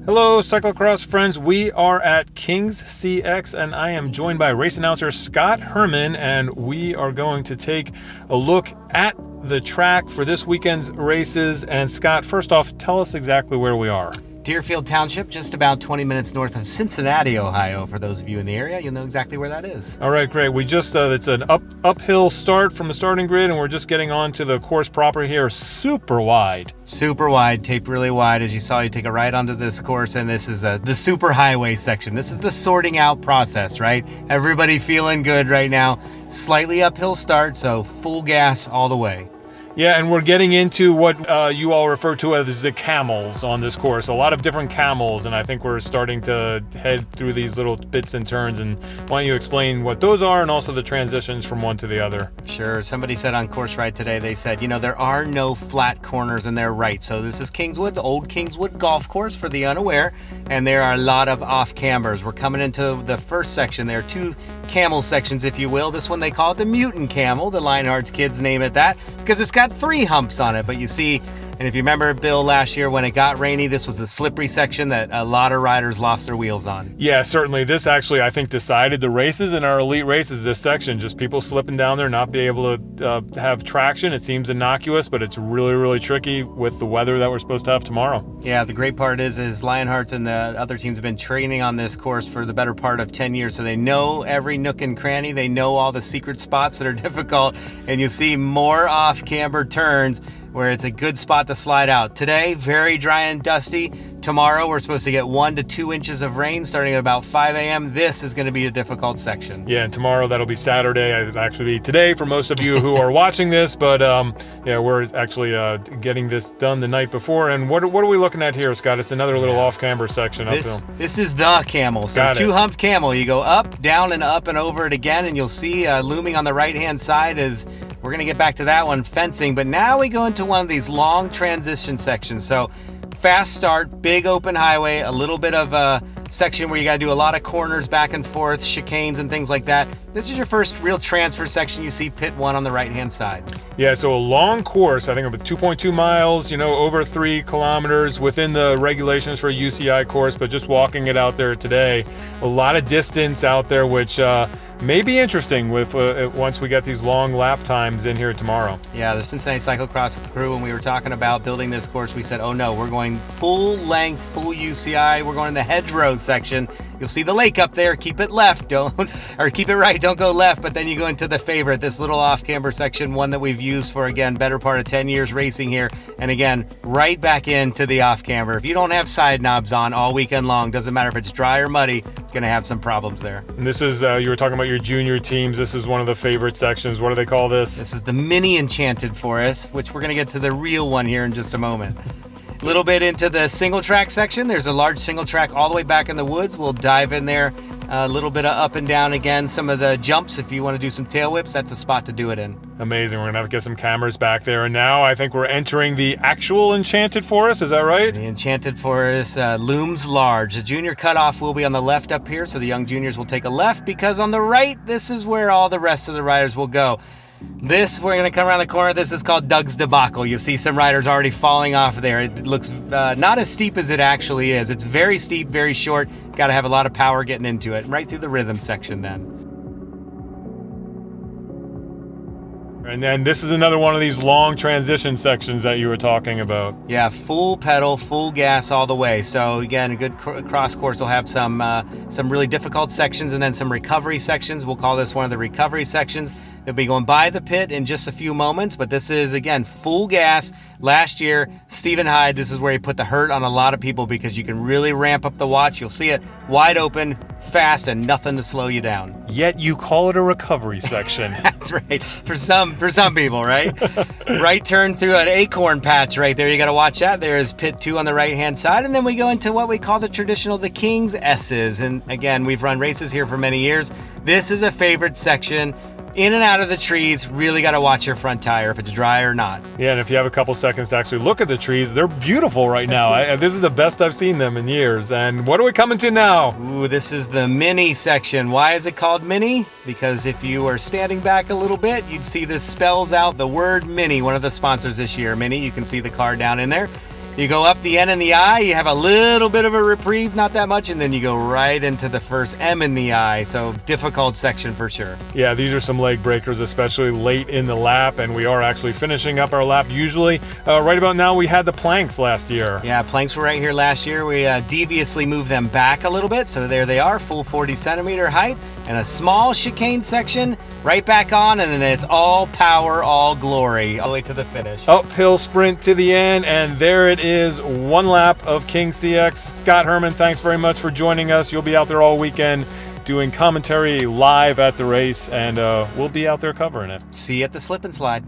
Hello, Cyclocross friends. We are at King's CX, and I am joined by race announcer Scott Herman, and we are going to take a look at the track for this weekend's races. And Scott, first off, tell us exactly where we are. Deerfield Township, just about 20 minutes north of Cincinnati, Ohio. For those of you in the area, you'll know exactly where that is. All right, great. We just, it's an uphill start from the starting grid, and we're just getting onto the course proper here. Super wide. Super wide, taped really wide. As you saw, you take a right onto this course, and this is the Superhighway section. This is the sorting out process, right? Everybody feeling good right now. Slightly uphill start, so full gas all the way. Yeah, and we're getting into what you all refer to as the camels on this course. A lot of different camels, and I think we're starting to head through these little bits and turns. And why don't you explain what those are and also the transitions from one to the other? Sure. Somebody said on Course Ride today, they said, there are no flat corners in there, right? So this is Kingswood, the old Kingswood golf course for the unaware, and there are a lot of off-cambers. We're coming into the first section. There are two camel sections, if you will. This one they call it the Mutant Camel. The Lionhearts kids name it that because it's got 3 humps on it. But you see, and if you remember, Bill, last year when it got rainy, this was the slippery section that a lot of riders lost their wheels on. Yeah, certainly. This actually, I think, decided the races in our elite races, this section. Just people slipping down there, not be able to have traction. It seems innocuous, but it's really, really tricky with the weather that we're supposed to have tomorrow. Yeah, the great part is Lionhearts and the other teams have been training on this course for the better part of 10 years, so they know every nook and cranny. They know all the secret spots that are difficult, and you see more off-camber turns where it's a good spot to slide out. Today, very dry and dusty. Tomorrow, we're supposed to get 1 to 2 inches of rain starting at about 5 a.m. This is going to be a difficult section. Yeah, and tomorrow, that'll be Saturday. It'll actually be today for most of you who are watching this, but yeah, we're actually getting this done the night before. And what are we looking at here, Scott? It's another little off-camber section uphill. This is the camel. So two-humped camel. You go up, down, and up and over it again, and you'll see looming on the right-hand side is, we're going to get back to that one, fencing. But now we go into one of these long transition sections. So fast start, big open highway, a little bit of a section where you got to do a lot of corners back and forth, chicanes and things like that. This is your first real transfer section. You see pit 1 on the right-hand side. Yeah, so a long course, I think of 2.2 miles, over 3 kilometers within the regulations for a UCI course, but just walking it out there today, a lot of distance out there, which may be interesting with once we get these long lap times in here tomorrow. Yeah, the Cincinnati Cyclocross crew, when we were talking about building this course, we said, oh no, we're going full length, full UCI. We're going in the hedgerow section. You'll see the lake up there. Keep it left, keep it right, don't go left. But then you go into the favorite, this little off-camber section, one that we've used for, again, better part of 10 years racing here. And again, right back into the off-camber. If you don't have side knobs on all weekend long, doesn't matter if it's dry or muddy, gonna have some problems there. And this is, you were talking about your junior teams. This is one of the favorite sections. What do they call this? This is the mini Enchanted Forest, which we're gonna get to the real one here in just a moment. A little bit into the single track section. There's a large single track all the way back in the woods. We'll dive in there. A little bit of up and down again. Some of the jumps, if you want to do some tail whips, that's a spot to do it in. Amazing. We're going to have to get some cameras back there. And now I think we're entering the actual Enchanted Forest. Is that right? The Enchanted Forest looms large. The junior cutoff will be on the left up here, so the young juniors will take a left, because on the right, this is where all the rest of the riders will go. This, we're going to come around the corner. This is called Doug's Debacle. You'll see some riders already falling off there. It looks not as steep as it actually is. It's very steep, very short. Got to have a lot of power getting into it. Right through the rhythm section then. And then this is another one of these long transition sections that you were talking about. Yeah, full pedal, full gas all the way. So again, a good cross course will have some really difficult sections and then some recovery sections. We'll call this one of the recovery sections. They'll be going by the pit in just a few moments, but this is, again, full gas. Last year, Stephen Hyde, this is where he put the hurt on a lot of people because you can really ramp up the watch. You'll see it wide open, fast, and nothing to slow you down. Yet you call it a recovery section. That's right. For some people, right? Right turn through an acorn patch right there. You got to watch that. There is pit 2 on the right-hand side, and then we go into what we call the traditional, the King's S's. And again, we've run races here for many years. This is a favorite section. In and out of the trees, really got to watch your front tire if it's dry or not. Yeah, and if you have a couple seconds to actually look at the trees, they're beautiful right now. This is the best I've seen them in years. And what are we coming to now? Ooh, this is the mini section. Why is it called mini? Because if you are standing back a little bit, you'd see this spells out the word mini, one of the sponsors this year. Mini, you can see the car down in there. You go up the N in the I, you have a little bit of a reprieve, not that much, and then you go right into the first M in the I. So difficult section for sure. Yeah, these are some leg breakers, especially late in the lap, and we are actually finishing up our lap. Usually, right about now, we had the planks last year. Yeah, planks were right here last year. We deviously moved them back a little bit, so there they are, full 40 centimeter height, and a small chicane section right back on, and then it's all power, all glory, all the way to the finish. Uphill sprint to the end, and there it is, one lap of King CX. Scott Herman, thanks very much for joining us. You'll be out there all weekend doing commentary live at the race, and we'll be out there covering it. See you at the slip and slide.